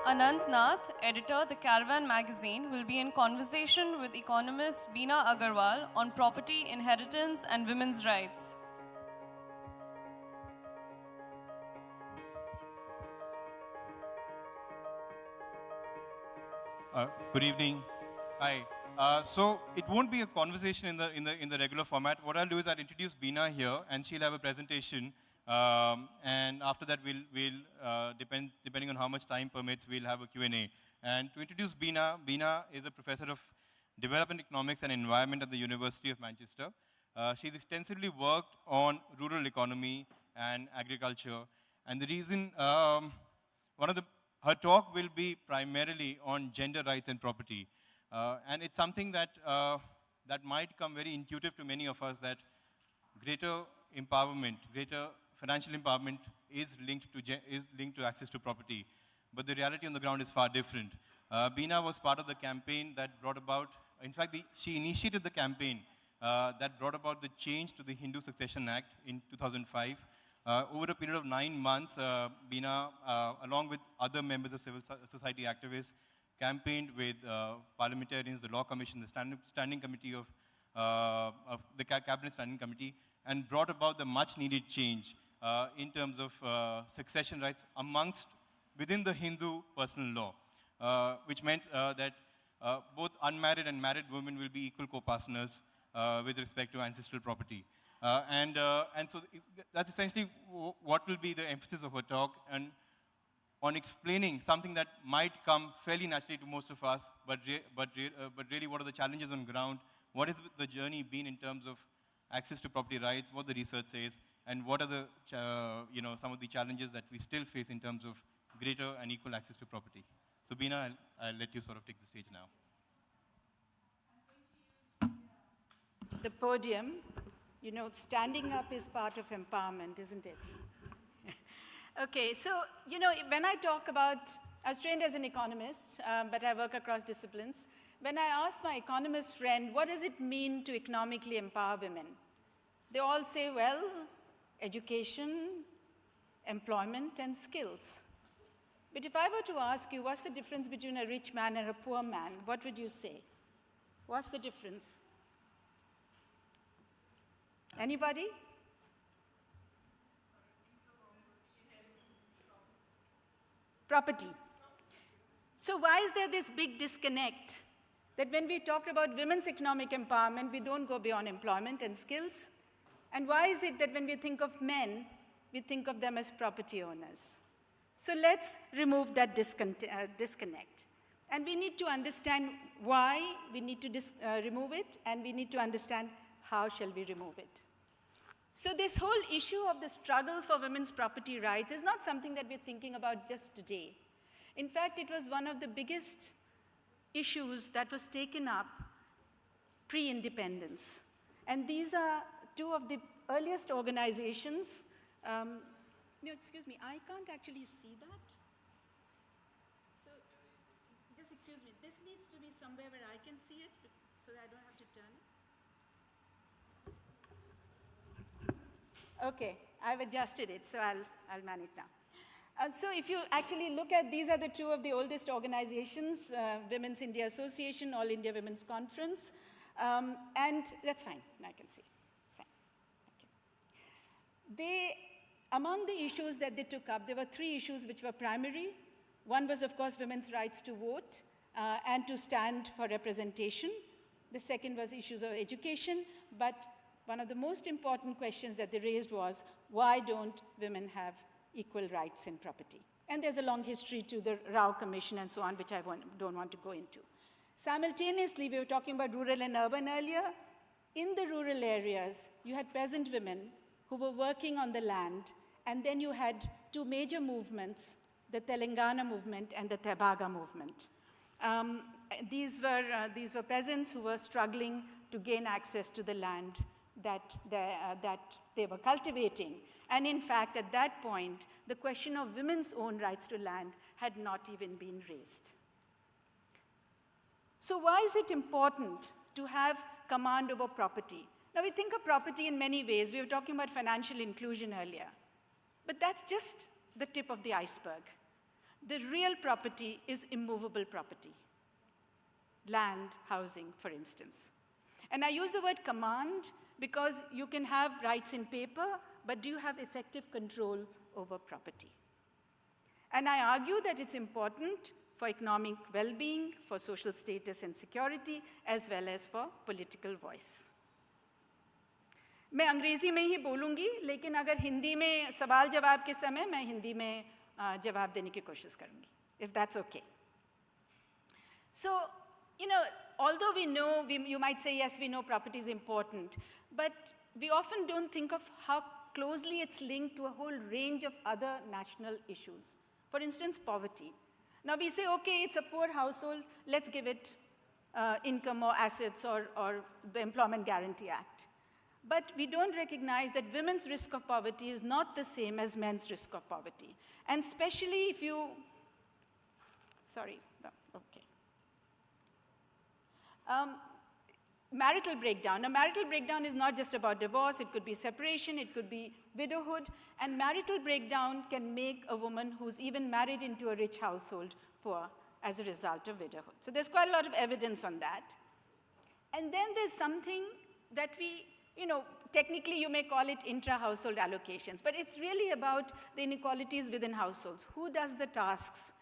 Anant Nath, editor, The Caravan magazine, will be in conversation with economist Bina Agarwal on property, inheritance, and women's rights. Good evening. Hi. So it won't be a conversation in the regular format. What I'll do is I'll introduce Bina here, and she'll have a presentation. And after that, depending on how much time permits, we'll have a Q&A. And to introduce Bina, Bina is a professor of development economics and environment at the University of Manchester. She's extensively worked on rural economy and agriculture. And the reason, her talk will be primarily on gender rights and property. And it's something that, that might come very intuitive to many of us, that greater empowerment, greater financial empowerment is linked to access to property. But the reality on the ground is far different. Bina was part of the campaign that brought about, in fact, she initiated the campaign that brought about the change to the Hindu Succession Act in 2005. Over a period of 9 months, Bina, along with other members of civil society activists, campaigned with parliamentarians, the Law Commission, the Standing Committee of the Cabinet Standing Committee, and brought about the much-needed change in terms of succession rights within the Hindu personal law, which meant that both unmarried and married women will be equal coparceners with respect to ancestral property. And so that's essentially what will be the emphasis of her talk, and on explaining something that might come fairly naturally to most of us, but really what are the challenges on ground, what has the journey been in terms of access to property rights, what the research says, and what are the some of the challenges that we still face in terms of greater and equal access to property. So Bina, I'll let you sort of take the stage now. The podium. You know, standing up is part of empowerment, isn't it? Okay, so, you know, when I talk about, I was trained as an economist, but I work across disciplines. When I ask my economist friend, what does it mean to economically empower women? They all say, well, education, employment, and skills. But if I were to ask you, what's the difference between a rich man and a poor man, what would you say? What's the difference? Anybody? Property. So why is there this big disconnect that when we talk about women's economic empowerment, we don't go beyond employment and skills? And why is it that when we think of men, we think of them as property owners? So let's remove that disconnect. And we need to understand why we need to remove it, and we need to understand how shall we remove it. So this whole issue of the struggle for women's property rights is not something that we're thinking about just today. In fact, it was one of the biggest issues that was taken up pre-independence. And these are two of the earliest organizations. No, excuse me, I can't actually see that. So just excuse me, this needs to be somewhere where I can see it so that I don't have to turn it. Okay, I've adjusted it, so I'll manage now. So if you actually look at, these are the two of the oldest organizations, Women's India Association, All India Women's Conference, and that's fine, I can see it, it's fine, thank you. Among the issues that they took up, there were 3 issues which were primary. One was, of course, women's rights to vote and to stand for representation. The second was issues of education, but one of the most important questions that they raised was, why don't women have equal rights in property? And there's a long history to the Rao Commission and so on, which I don't want to go into. Simultaneously, we were talking about rural and urban earlier. In the rural areas, you had peasant women who were working on the land, and then you had 2 major movements, the Telangana movement and the Tebaga movement. These were peasants who were struggling to gain access to the land that they were cultivating. And in fact, at that point, the question of women's own rights to land had not even been raised. So why is it important to have command over property? Now, we think of property in many ways. We were talking about financial inclusion earlier. But that's just the tip of the iceberg. The real property is immovable property. Land, housing, for instance. And I use the word command because you can have rights in paper, but do you have effective control over property? And I argue that it's important for economic well-being, for social status and security, as well as for political voice. मैं अंग्रेजी में ही बोलूँगी, लेकिन अगर हिंदी में सवाल जवाब के समय मैं हिंदी में जवाब देने की कोशिश करूँगी, if that's okay. So, you know, although we know, you might say, yes, we know property is important, but we often don't think of how closely it's linked to a whole range of other national issues. For instance, poverty. Now we say, okay, it's a poor household, let's give it income or assets or the Employment Guarantee Act. But we don't recognize that women's risk of poverty is not the same as men's risk of poverty. And especially if you, sorry, no, okay. Marital breakdown. Now, marital breakdown is not just about divorce. It could be separation. It could be widowhood. And marital breakdown can make a woman who's even married into a rich household poor as a result of widowhood. So there's quite a lot of evidence on that. And then there's something that we, you know, technically you may call it intra-household allocations, but it's really about the inequalities within households. Who does the tasks?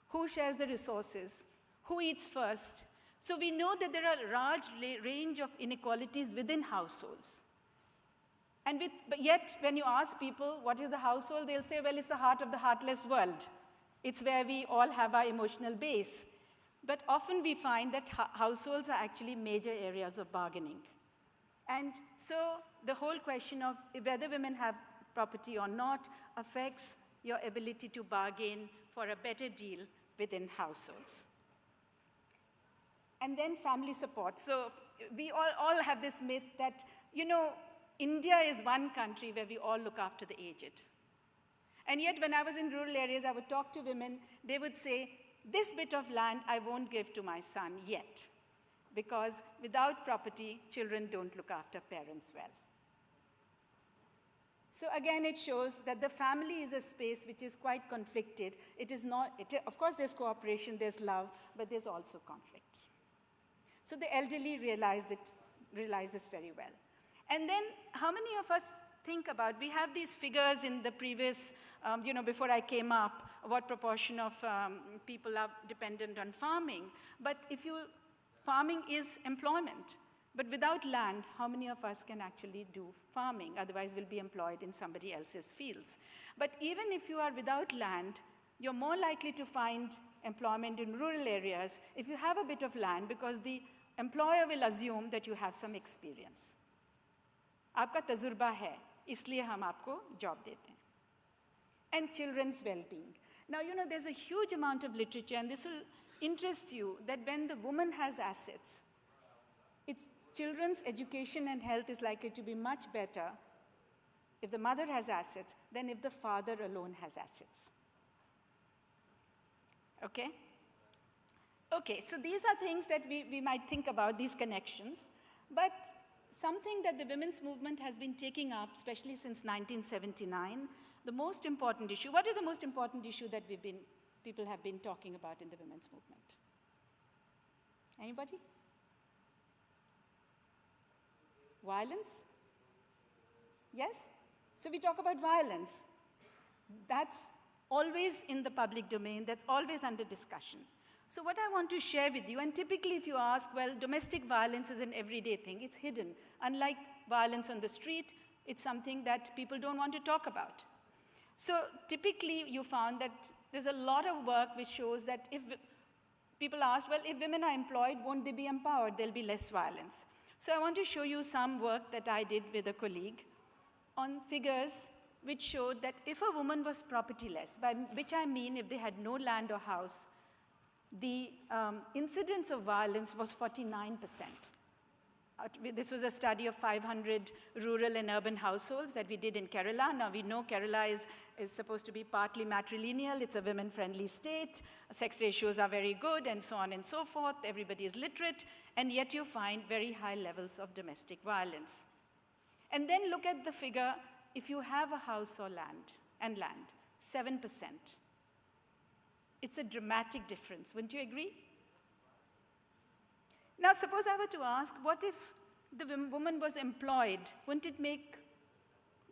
Who shares the resources? Who eats first? So we know that there are a large range of inequalities within households. And but yet, when you ask people, what is the household? They'll say, well, it's the heart of the heartless world. It's where we all have our emotional base. But often we find that households are actually major areas of bargaining. And so the whole question of whether women have property or not affects your ability to bargain for a better deal within households. And then family support. So we all have this myth that, you know, India is one country where we all look after the aged. And yet when I was in rural areas, I would talk to women, they would say, this bit of land I won't give to my son yet, because without property, children don't look after parents well. So again, it shows that the family is a space which is quite conflicted. It is not, of course there's cooperation, there's love, but there's also conflict. So the elderly realize this very well. And then how many of us think about, we have these figures in the previous, you know, before I came up, what proportion of people are dependent on farming. But farming is employment. But without land, how many of us can actually do farming? Otherwise, we'll be employed in somebody else's fields. But even if you are without land, you're more likely to find employment in rural areas if you have a bit of land, because the employer will assume that you have some experience. आपका तजुर्बा है, इसलिए हम आपको job देते हैं. And children's well-being. Now, you know, there's a huge amount of literature, and this will interest you, that when the woman has assets, its children's education and health is likely to be much better if the mother has assets than if the father alone has assets. Okay? Okay, so these are things that we might think about, these connections. But something that the women's movement has been taking up, especially since 1979, the most important issue. What is the most important issue that people have been talking about in the women's movement? Anybody? Violence? Yes? So we talk about violence. That's always in the public domain, that's always under discussion. So what I want to share with you, and typically if you ask, well, domestic violence is an everyday thing, it's hidden. Unlike violence on the street, it's something that people don't want to talk about. So typically you found that there's a lot of work which shows that if people asked, well, if women are employed, won't they be empowered? There'll be less violence. So I want to show you some work that I did with a colleague on figures which showed that if a woman was propertyless, by which I mean if they had no land or house, the incidence of violence was 49%. This was a study of 500 rural and urban households that we did in Kerala. Now we know Kerala is supposed to be partly matrilineal. It's a women-friendly state. Sex ratios are very good, and so on and so forth. Everybody is literate, and yet you find very high levels of domestic violence. And then look at the figure, if you have a house or land, 7%. It's a dramatic difference. Wouldn't you agree? Now, suppose I were to ask, what if the woman was employed? Wouldn't it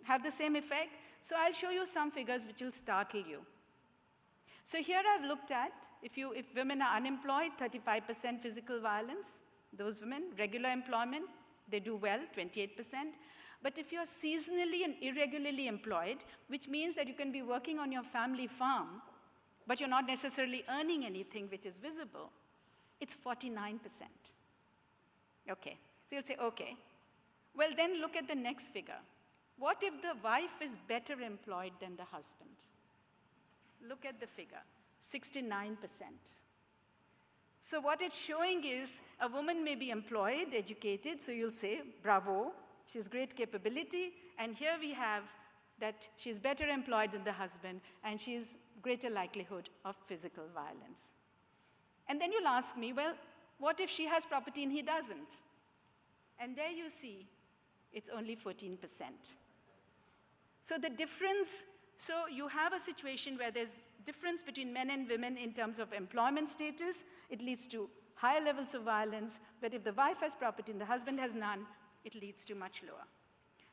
have the same effect? So I'll show you some figures which will startle you. So here I've looked at, if women are unemployed, 35% physical violence. Those women, regular employment, they do well, 28%. But if you're seasonally and irregularly employed, which means that you can be working on your family farm, but you're not necessarily earning anything which is visible, it's 49%. Okay, so you'll say, okay. Well, then look at the next figure. What if the wife is better employed than the husband? Look at the figure, 69%. So what it's showing is a woman may be employed, educated, so you'll say, bravo, she has great capability, and here we have that she's better employed than the husband, and she's greater likelihood of physical violence. And then you'll ask me, well, what if she has property and he doesn't? And there you see, it's only 14%. So the difference, so you have a situation where there's difference between men and women in terms of employment status. It leads to higher levels of violence, but if the wife has property and the husband has none, it leads to much lower.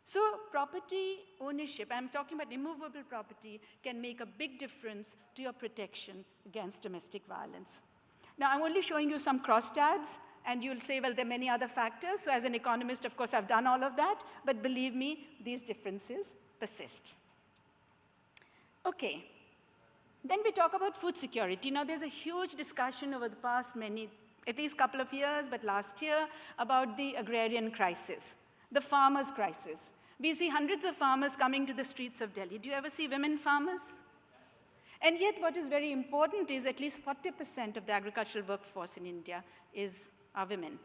So property ownership, I'm talking about immovable property, can make a big difference to your protection against domestic violence. Now, I'm only showing you some crosstabs, and you'll say, well, there are many other factors. So as an economist, of course, I've done all of that, but believe me, these differences persist. Okay, then we talk about food security. Now, there's a huge discussion over the past at least couple of years, but last year, about the agrarian crisis, the farmers' crisis. We see hundreds of farmers coming to the streets of Delhi. Do you ever see women farmers? And yet, what is very important is at least 40% of the agricultural workforce in India are women.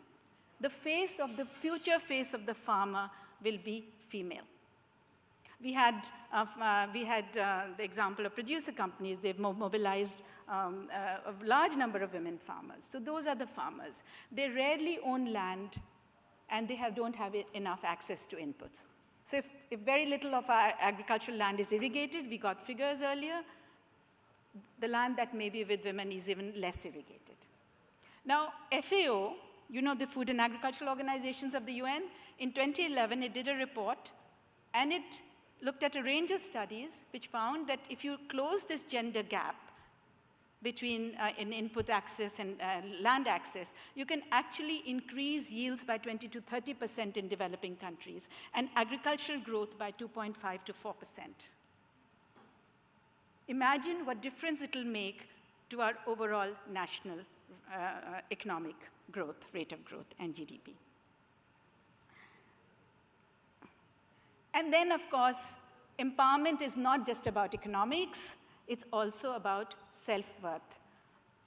The future face of the farmer will be female. We had the example of producer companies. They've mobilized a large number of women farmers. So those are the farmers. They rarely own land, and they don't have enough access to inputs. So if very little of our agricultural land is irrigated, we got figures earlier, the land that may be with women is even less irrigated. Now, FAO, you know the Food and Agricultural Organizations of the UN, in 2011, it did a report, and it looked at a range of studies which found that if you close this gender gap between in input access and land access, you can actually increase yields by 20 to 30% in developing countries, and agricultural growth by 2.5 to 4%. Imagine what difference it will make to our overall national economic growth, rate of growth, and GDP. And then, of course, empowerment is not just about economics, it's also about self-worth.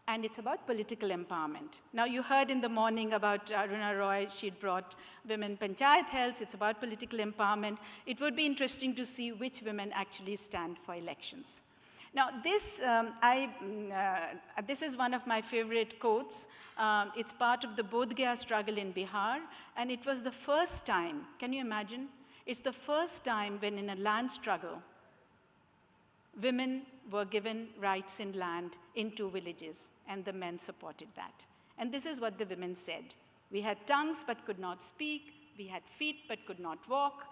And it's about political empowerment. Now, you heard in the morning about Aruna Roy, she'd brought women panchayat health, it's about political empowerment. It would be interesting to see which women actually stand for elections. Now, this is one of my favorite quotes. It's part of the Bodh Gaya struggle in Bihar, and it was the first time, can you imagine? It's the first time when in a land struggle, women were given rights in land in 2 villages, and the men supported that. And this is what the women said. We had tongues but could not speak. We had feet but could not walk.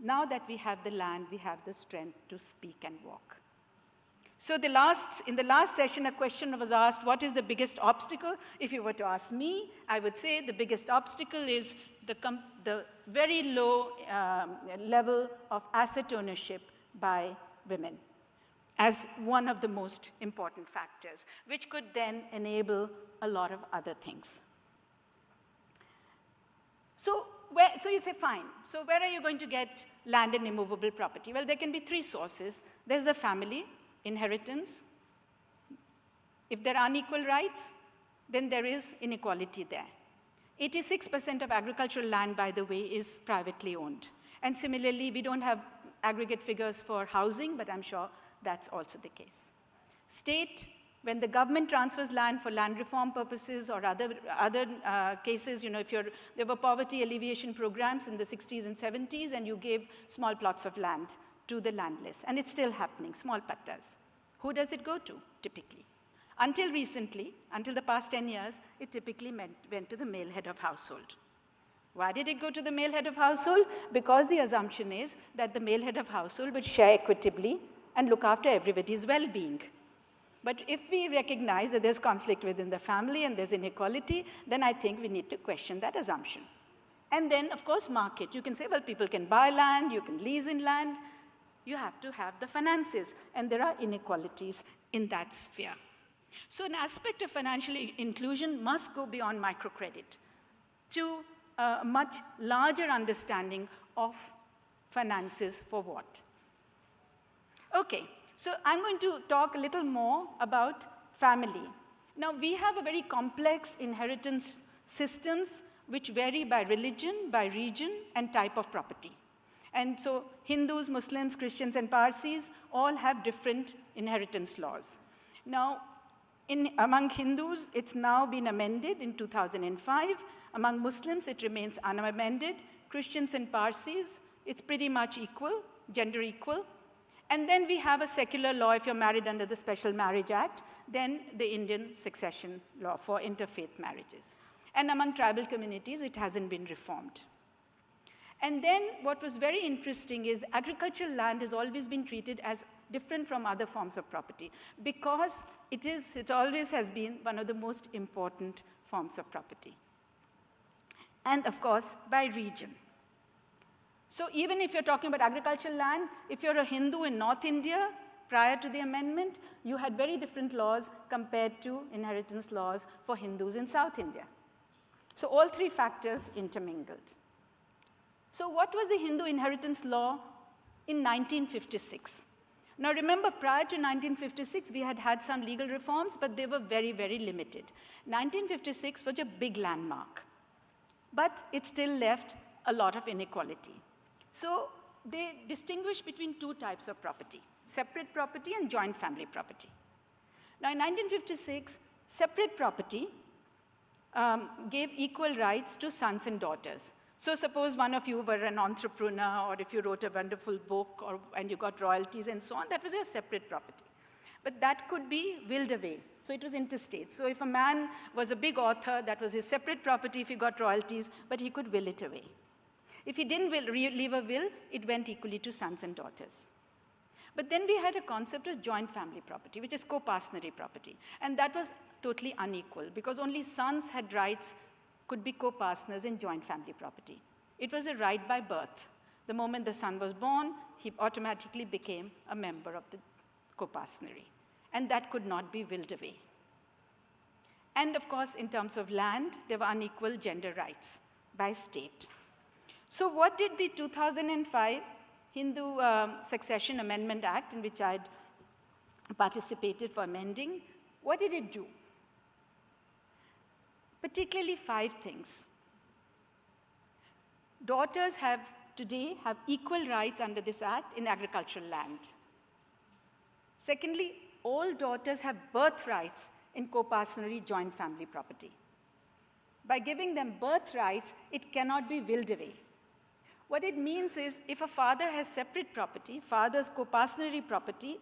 Now that we have the land, we have the strength to speak and walk. So in the last session, a question was asked, what is the biggest obstacle? If you were to ask me, I would say the biggest obstacle is the very low level of asset ownership by women as one of the most important factors, which could then enable a lot of other things. So you say, fine, so where are you going to get land and immovable property? Well, there can be 3 sources. There's the family, inheritance. If there are unequal rights, then there is inequality there. 86% of agricultural land, by the way, is privately owned. And similarly, we don't have aggregate figures for housing, but I'm sure that's also the case. State, when the government transfers land for land reform purposes or other cases, you know, there were poverty alleviation programs in the 60s and 70s, and you gave small plots of land to the landless. And it's still happening, small pattas. Who does it go to, typically? Until recently, until the past 10 years, it typically went to the male head of household. Why did it go to the male head of household? Because the assumption is that the male head of household would share equitably and look after everybody's well-being. But if we recognize that there's conflict within the family and there's inequality, then I think we need to question that assumption. And then, of course, market. You can say, well, people can buy land, you can lease in land. You have to have the finances, and there are inequalities in that sphere. So an aspect of financial inclusion must go beyond microcredit to a much larger understanding of finances for what. Okay, so I'm going to talk a little more about family. Now, we have a very complex inheritance systems which vary by religion, by region, and type of property. And so Hindus, Muslims, Christians, and Parsis all have different inheritance laws. Now, among Hindus, it's now been amended in 2005. Among Muslims, it remains unamended. Christians and Parsis, it's pretty much equal, gender equal. And then we have a secular law if you're married under the Special Marriage Act, then the Indian succession law for interfaith marriages. And among tribal communities, it hasn't been reformed. And then what was very interesting is agricultural land has always been treated as different from other forms of property because it always has been one of the most important forms of property. And of course, by region. So even if you're talking about agricultural land, if you're a Hindu in North India, prior to the amendment, you had very different laws compared to inheritance laws for Hindus in South India. So all three factors intermingled. So what was the Hindu inheritance law in 1956? Now remember, prior to 1956, we had had some legal reforms, but they were very, very limited. 1956 was a big landmark, but it still left a lot of inequality. So they distinguished between two types of property, separate property and joint family property. Now in 1956, separate property gave equal rights to sons and daughters. So suppose one of you were an entrepreneur, or if you wrote a wonderful book, and you got royalties and so on, that was your separate property. But that could be willed away. So it was interstate. So if a man was a big author, that was his separate property if he got royalties, but he could will it away. If he didn't leave a will, it went equally to sons and daughters. But then we had a concept of joint family property, which is coparcenery property. And that was totally unequal, because only sons had rights, could be coparceners in joint family property. It was a right by birth. The moment the son was born, he automatically became a member of the coparcenery. And that could not be willed away. And of course, in terms of land, there were unequal gender rights by state. So what did the 2005 Hindu Succession Amendment Act, in which I'd participated for amending, what did it do? Particularly 5 things. Daughters today have equal rights under this act in agricultural land. Secondly, all daughters have birthrights in coparcenery joint family property. By giving them birthrights, it cannot be willed away. What it means is, if a father has separate property, father's coparcenery property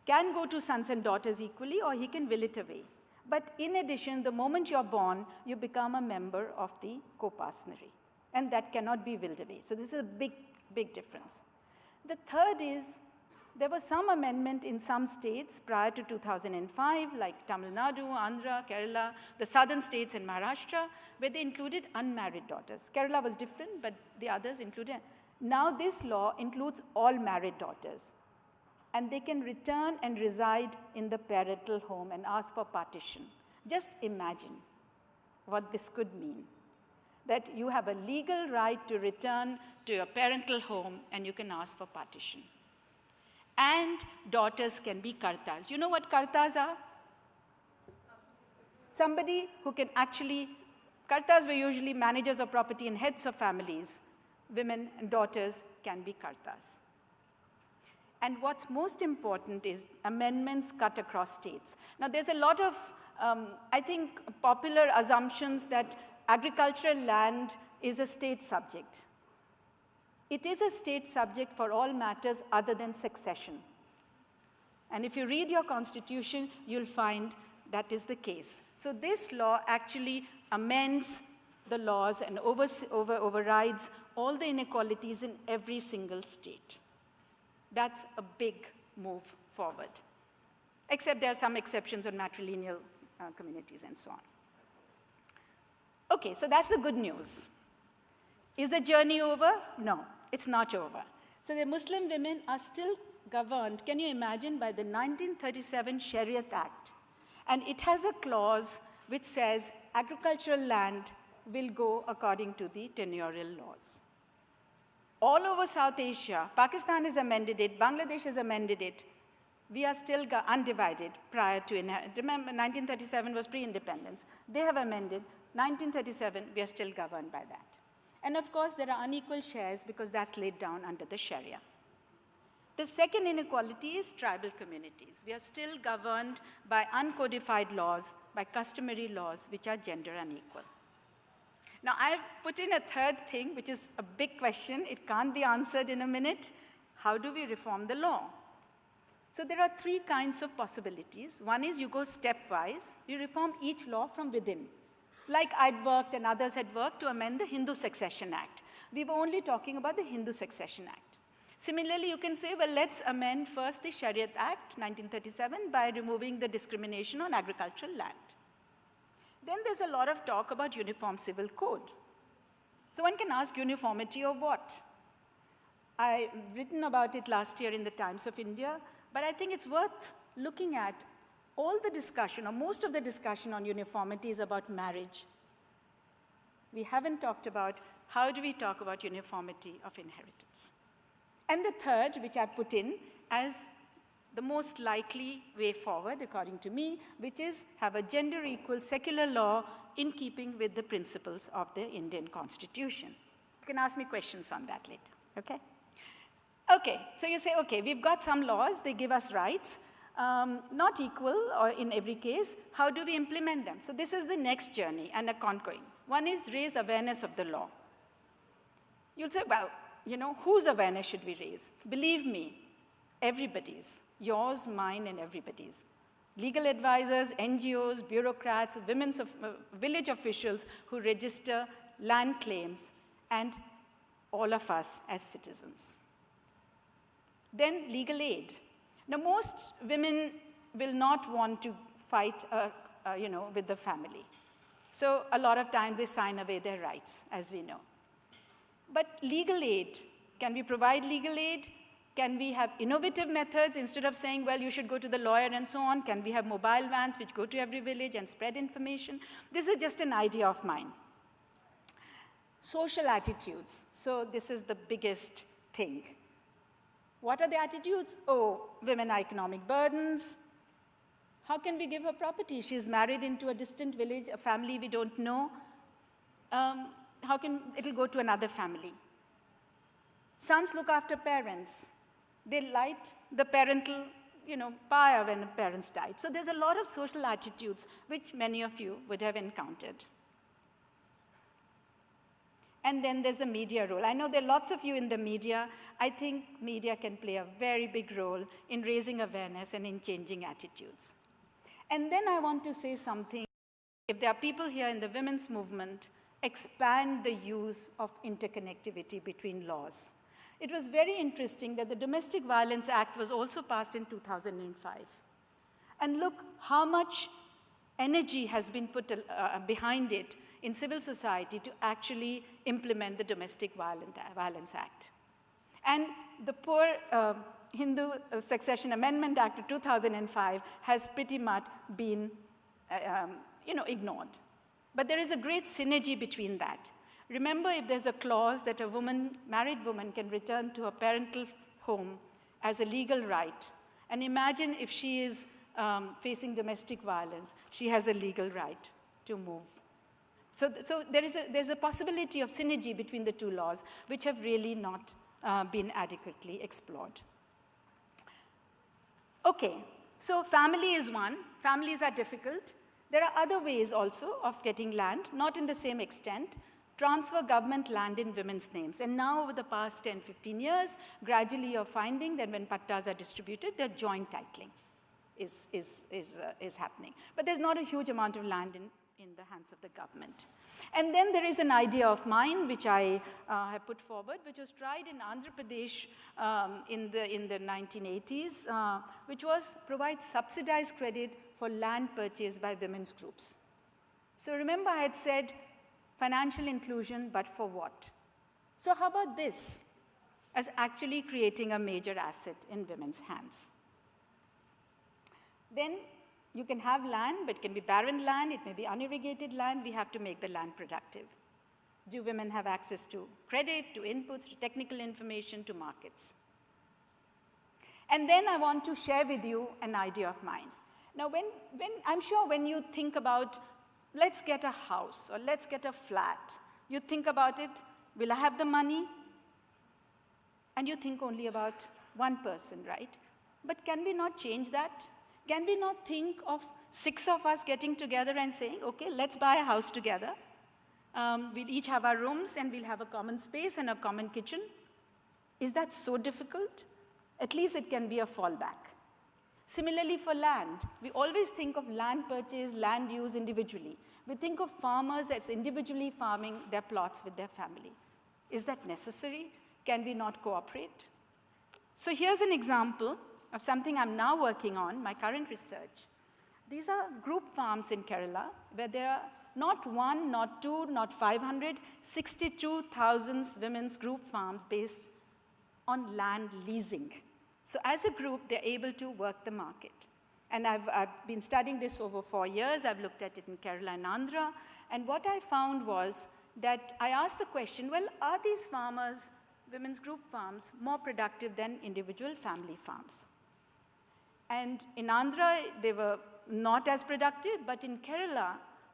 can go to sons and daughters equally, or he can will it away. But in addition, the moment you're born, you become a member of the coparcenery. And that cannot be willed away. So this is a big, big difference. The third is, there was some amendment in some states prior to 2005, like Tamil Nadu, Andhra, Kerala, the southern states and Maharashtra, where they included unmarried daughters. Kerala was different, but the others included. Now this law includes all married daughters. And they can return and reside in the parental home and ask for partition. Just imagine what this could mean. That you have a legal right to return to your parental home and you can ask for partition. And daughters can be kartas. You know what kartas are? Somebody who can actually, kartas were usually managers of property and heads of families. Women and daughters can be kartas. And what's most important is amendments cut across states. Now, there's a lot of, I think, popular assumptions that agricultural land is a state subject. It is a state subject for all matters other than succession. And if you read your constitution, you'll find that is the case. So this law actually amends the laws and overrides all the inequalities in every single state. That's a big move forward. Except there are some exceptions on matrilineal communities and so on. Okay, so that's the good news. Is the journey over? No, it's not over. So the Muslim women are still governed, can you imagine, by the 1937 Shariat Act. And it has a clause which says agricultural land will go according to the tenurial laws. All over South Asia, Pakistan has amended it, Bangladesh has amended it. We are still undivided prior to inheritance. Remember, 1937 was pre-independence. They have amended. 1937, we are still governed by that. And of course, there are unequal shares because that's laid down under the Sharia. The second inequality is tribal communities. We are still governed by uncodified laws, by customary laws, which are gender unequal. Now, I've put in a third thing, which is a big question. It can't be answered in a minute. How do we reform the law? So there are three kinds of possibilities. One is you go stepwise. You reform each law from within. Like I'd worked and others had worked to amend the Hindu Succession Act. We were only talking about the Hindu Succession Act. Similarly, you can say, well, let's amend first the Shariat Act, 1937, by removing the discrimination on agricultural land. Then there's a lot of talk about uniform civil code. So one can ask, uniformity of what? I've written about it last year in the Times of India, but I think it's worth looking at. All the discussion, or most of the discussion on uniformity is about marriage. We haven't talked about how do we talk about uniformity of inheritance. And the third, which I put in as the most likely way forward, according to me, which is have a gender equal secular law in keeping with the principles of the Indian Constitution. You can ask me questions on that later, okay? Okay, so you say, okay, we've got some laws, they give us rights, not equal or in every case. How do we implement them? So this is the next journey and a conquering. One is raise awareness of the law. You'll say, well, you know, whose awareness should we raise? Believe me, everybody's. Yours, mine, and everybody's. Legal advisors, NGOs, bureaucrats, village officials who register land claims, and all of us as citizens. Then legal aid. Now, most women will not want to fight, with the family. So a lot of times they sign away their rights, as we know. But legal aid, can we provide legal aid? Can we have innovative methods instead of saying, well, you should go to the lawyer and so on? Can we have mobile vans which go to every village and spread information? This is just an idea of mine. Social attitudes. So this is the biggest thing. What are the attitudes? Oh, women are economic burdens. How can we give her property? She's married into a distant village, a family we don't know. How can it'll go to another family? Sons look after parents. They light the parental, pyre when the parents died. So there's a lot of social attitudes which many of you would have encountered. And then there's the media role. I know there are lots of you in the media. I think media can play a very big role in raising awareness and in changing attitudes. And then I want to say something. If there are people here in the women's movement, expand the use of interconnectivity between laws. It was very interesting that the Domestic Violence Act was also passed in 2005. And look how much energy has been put behind it in civil society to actually implement the Domestic Violence Act. And the poor Hindu Succession Amendment Act of 2005 has pretty much been ignored. But there is a great synergy between that. Remember, if there's a clause that a married woman can return to her parental home as a legal right, and imagine if she is facing domestic violence, she has a legal right to move. So there's a possibility of synergy between the two laws, which have really not been adequately explored. Okay, so family is one. Families are difficult. There are other ways also of getting land, not in the same extent. transfer government land in women's names. And now over the past 10, 15 years, gradually you're finding that when pattas are distributed, they're joint titling is happening. But there's not a huge amount of land in the hands of the government. And then there is an idea of mine, which I have put forward, which was tried in Andhra Pradesh in the 1980s, which was provide subsidized credit for land purchased by women's groups. So remember I had said financial inclusion, but for what? So how about this as actually creating a major asset in women's hands? Then you can have land, but it can be barren land, it may be unirrigated land. We have to make the land productive. Do women have access to credit, to inputs, to technical information, to markets? And then I want to share with you an idea of mine. Now, I'm sure when you think about, let's get a house or let's get a flat, you think about it, will I have the money? And you think only about one person, right? But can we not change that? Can we not think of 6 of us getting together and saying, okay, let's buy a house together. We'll each have our rooms and we'll have a common space and a common kitchen. Is that so difficult? At least it can be a fallback. Similarly for land, we always think of land purchase, land use individually. We think of farmers as individually farming their plots with their family. Is that necessary? Can we not cooperate? So here's an example of something I'm now working on, my current research. These are group farms in Kerala, where there are not 1, not 2, not 500, 62,000 women's group farms based on land leasing. So as a group, they're able to work the market. And I've been studying this over 4 years. I've looked at it in Kerala and Andhra. And what I found was that I asked the question, well, are these farmers, women's group farms, more productive than individual family farms? And in Andhra, they were not as productive, but in Kerala,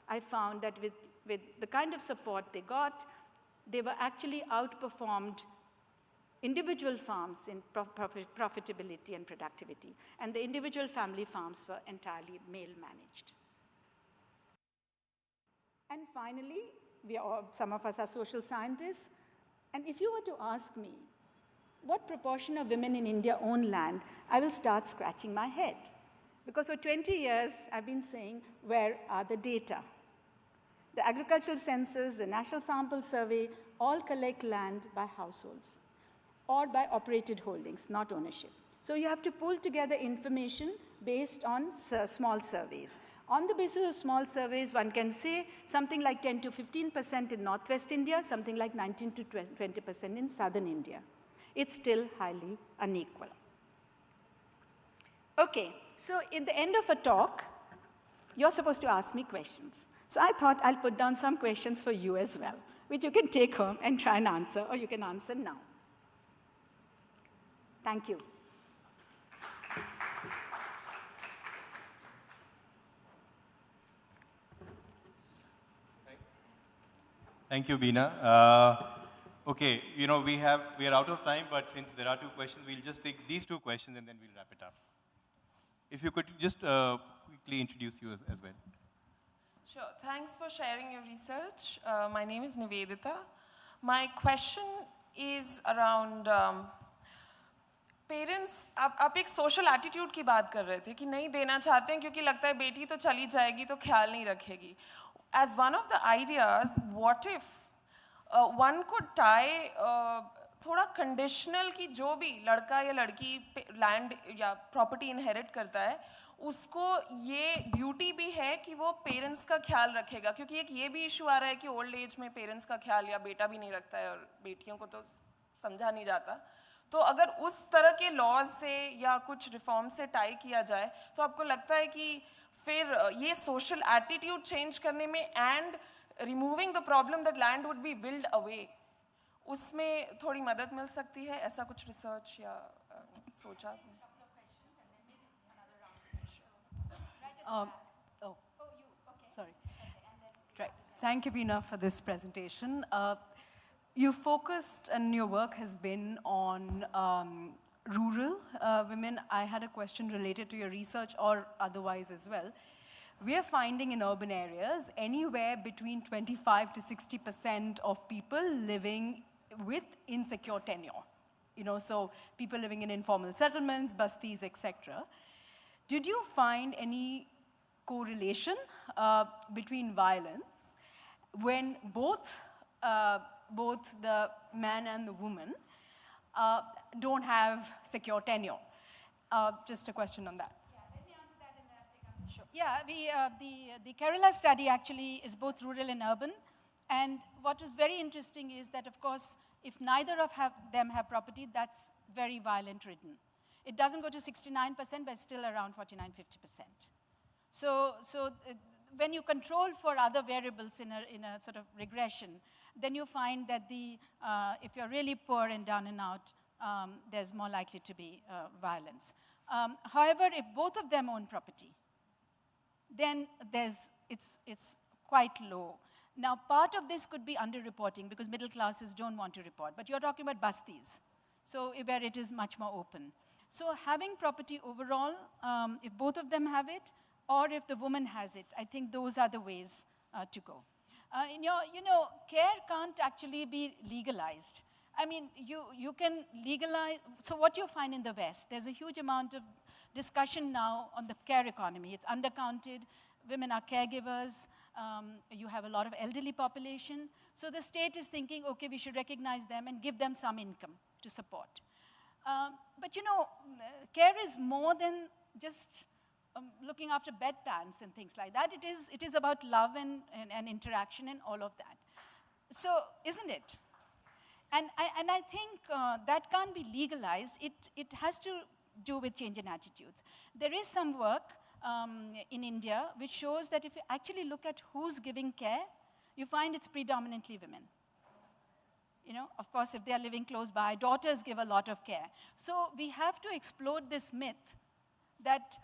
I found that with the kind of support they got, they were actually outperformed individual farms in profitability and productivity. And the individual family farms were entirely male-managed. And finally, some of us are social scientists, and if you were to ask me, what proportion of women in India own land, I will start scratching my head. Because for 20 years, I've been saying, where are the data? The agricultural census, the National Sample Survey, all collect land by households or by operated holdings, not ownership. So you have to pull together information based on small surveys. On the basis of small surveys, one can say something like 10 to 15% in Northwest India, something like 19 to 20% in Southern India. It's still highly unequal. Okay, so at the end of a talk, you're supposed to ask me questions. So I thought I'll put down some questions for you as well, which you can take home and try and answer, or you can answer now. Thank you. Thank you, Bina. Okay, we are out of time, but since there are 2 questions, we'll just take these 2 questions and then we'll wrap it up. If you could just quickly introduce you as well. Sure, thanks for sharing your research. My name is Nivedita. My question is around parents आप एक social attitude की बात कर रहे थे कि नहीं देना चाहते हैं क्योंकि लगता है बेटी तो चली जाएगी तो ख्याल नहीं रखेगी. As one of the ideas, what if one could tie थोड़ा कंडीशनल कि जो भी लड़का या लड़की लैंड या प्रॉपर्टी इनहेरिट करता है उसको ये ड्यूटी भी है कि वो पेरेंट्स का ख्याल रखेगा, क्योंकि एक ये भी इशू आ रहा है कि ओल्ड एज में पेरेंट्स का ख्याल या बेटा भी नहीं रखता है और बेटियों को तो समझा नहीं जाता. तो अगर उस तरह के लॉज से या कुछ रिफॉर्म से टाई किया जाए तो आपको लगता है कि फिर ये सोशल एटीट्यूड चेंज करने में and removing the problem that land would be willed away, उसमें थोड़ी मदद मिल सकती है? ऐसा कुछ रिसर्च या सोचा आपने? Thank you, Bina, for this presentation. You focused, and your work has been on rural women. I had a question related to your research or otherwise as well. we are finding in urban areas anywhere between 25 to 60% of people living with insecure tenure. So people living in informal settlements, bastis, etc. Did you find any correlation between violence when both the man and the woman don't have secure tenure? Just a question on that. Yeah, the Kerala study actually is both rural and urban. And what was very interesting is that, of course, if neither of them have property, that's very violent ridden. It doesn't go to 69%, but still around 49, 50%. So when you control for other variables in a sort of regression, then you find that if you're really poor and down and out, there's more likely to be violence. However, if both of them own property, then it's quite low. Now, part of this could be underreporting because middle classes don't want to report. But you're talking about bastis, so where it is much more open. So having property overall, if both of them have it, or if the woman has it, I think those are the ways to go. Care can't actually be legalized. I mean, you can legalize. So what you find in the West, there's a huge amount of discussion now on the care economy. It's undercounted. Women are caregivers. You have a lot of elderly population. So the state is thinking, okay, we should recognize them and give them some income to support. But care is more than just looking after bedpans and things like that. It is about love and interaction and all of that. So, isn't it? And I think that can't be legalized. It has to do with change in attitudes. There is some work in India which shows that if you actually look at who's giving care, you find it's predominantly women. Of course, if they are living close by, daughters give a lot of care. So we have to explode this myth that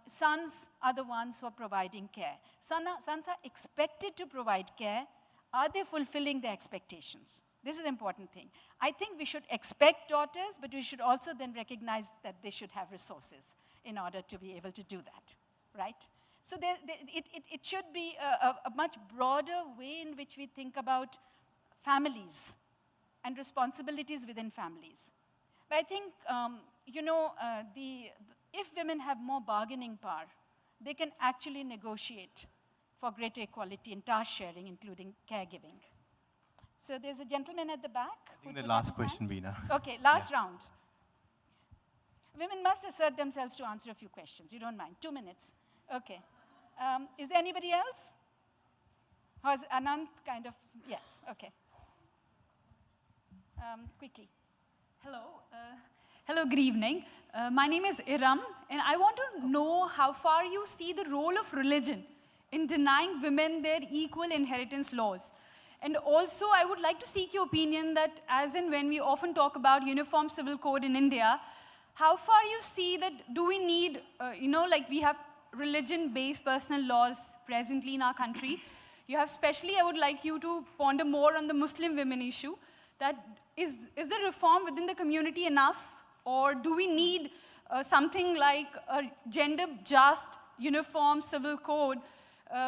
sons are the ones who are providing care. Sons are expected to provide care. Are they fulfilling their expectations? This is the important thing. I think we should expect daughters, but we should also then recognize that they should have resources in order to be able to do that, right? So it should be a much broader way in which we think about families and responsibilities within families. But I think, if women have more bargaining power, they can actually negotiate for greater equality in task sharing, including caregiving. So there's a gentleman at the back. I think the last question, Bina. Okay, last round. Women must assert themselves to answer a few questions. You don't mind. 2 minutes. Okay. Is there anybody else? Has Anant kind of? Yes, okay. Quickly. Hello. Hello, good evening. My name is Iram, and I want to know how far you see the role of religion in denying women their equal inheritance laws. And also, I would like to seek your opinion that as and when we often talk about uniform civil code in India, how far you see that do we need, we have religion-based personal laws presently in our country. You have especially, I would like you to ponder more on the Muslim women issue, that is the reform within the community enough, or do we need something like a gender-just uniform civil code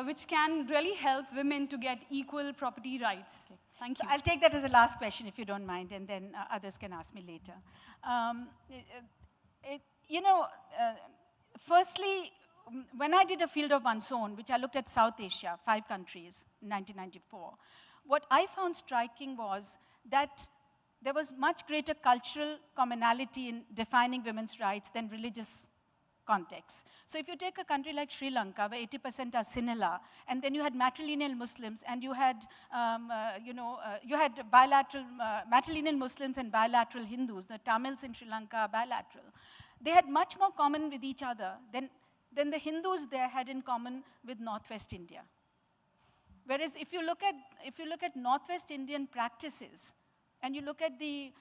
which can really help women to get equal property rights? Thank you. So I'll take that as a last question, if you don't mind, and then others can ask me later. Firstly, when I did a field of one's own, which I looked at South Asia, 5 countries, in 1994, what I found striking was that there was much greater cultural commonality in defining women's rights than religious contexts. So if you take a country like Sri Lanka, where 80% are Sinhala, and then you had matrilineal Muslims, and you had, you had bilateral, matrilineal Muslims and bilateral Hindus. The Tamils in Sri Lanka are bilateral. They had much more common with each other than the Hindus there had in common with Northwest India. Whereas if you look at Northwest Indian practices, and you look at the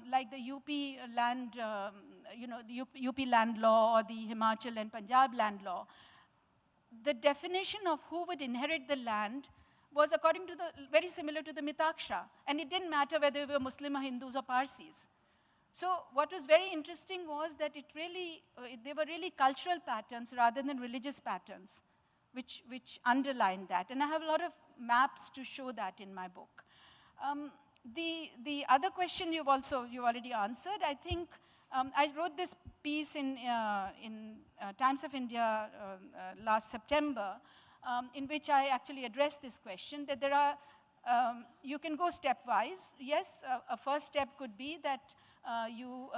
like the UP land, the UP land law or the Himachal and Punjab land law, the definition of who would inherit the land was according to very similar to the Mitaksha, and it didn't matter whether they were Muslim or Hindus or Parsis. So what was very interesting was that they were really cultural patterns rather than religious patterns, which underline that. And I have a lot of maps to show that in my book. The other question you already answered. I think I wrote this piece in Times of India last September, in which I actually addressed this question, that there are, you can go stepwise. Yes, a first step could be that you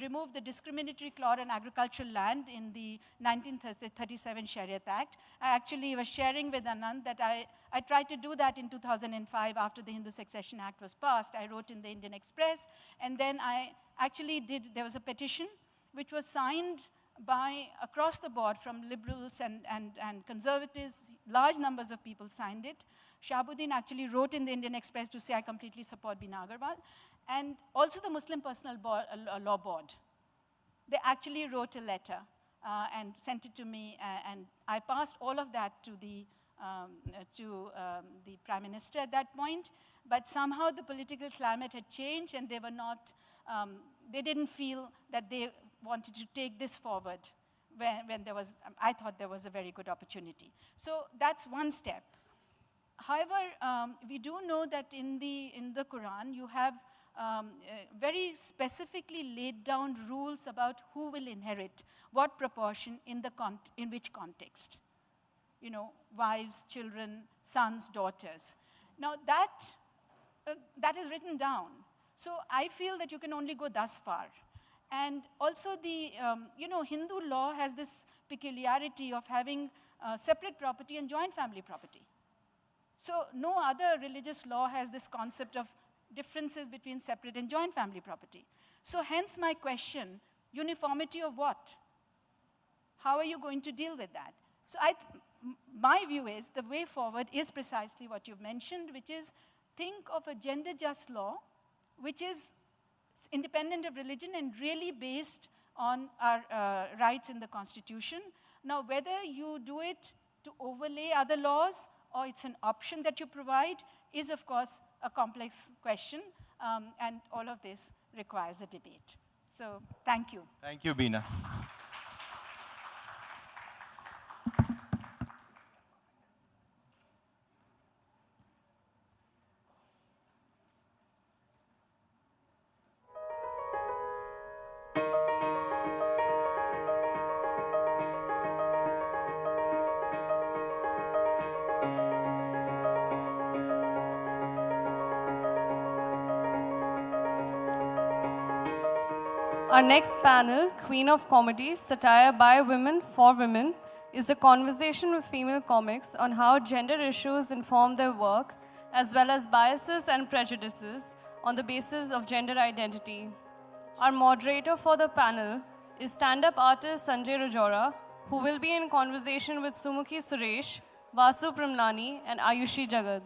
remove the discriminatory clause on agricultural land in the 1937 Shariat Act. I actually was sharing with Anand that I tried to do that in 2005 after the Hindu Succession Act was passed. I wrote in the Indian Express, and then I actually there was a petition which was signed by across the board from liberals and conservatives. Large numbers of people signed it. Shahabuddin actually wrote in the Indian Express to say, I completely support Bina Agarwal. And also the Muslim Personal Law Board. They actually wrote a letter and sent it to me, and I passed all of that to the Prime Minister at that point. But somehow the political climate had changed, and they were not, they didn't feel that they wanted to take this forward when there was, I thought there was a very good opportunity. So that's one step. However, we do know that in the Quran, you have very specifically laid down rules about who will inherit, what proportion, in which context. You know, wives, children, sons, daughters. Now that is written down. So I feel that you can only go thus far. And also the, you know, Hindu law has this peculiarity of having separate property and joint family property. So no other religious law has this concept of differences between separate and joint family property. So hence my question, uniformity of what? How are you going to deal with that? So my view is the way forward is precisely what you've mentioned, which is think of a gender-just law, which is independent of religion and really based on our rights in the Constitution. Now, whether you do it to overlay other laws or it's an option that you provide is, of course, a complex question, and all of this requires a debate. So, thank you. Thank you, Bina. Our next panel, Queen of Comedy, Satire by Women for Women, is a conversation with female comics on how gender issues inform their work, as well as biases and prejudices on the basis of gender identity. Our moderator for the panel is stand-up artist Sanjay Rajora, who will be in conversation with Sumukhi Suresh, Vasu Primlani, and Ayushi Jagad.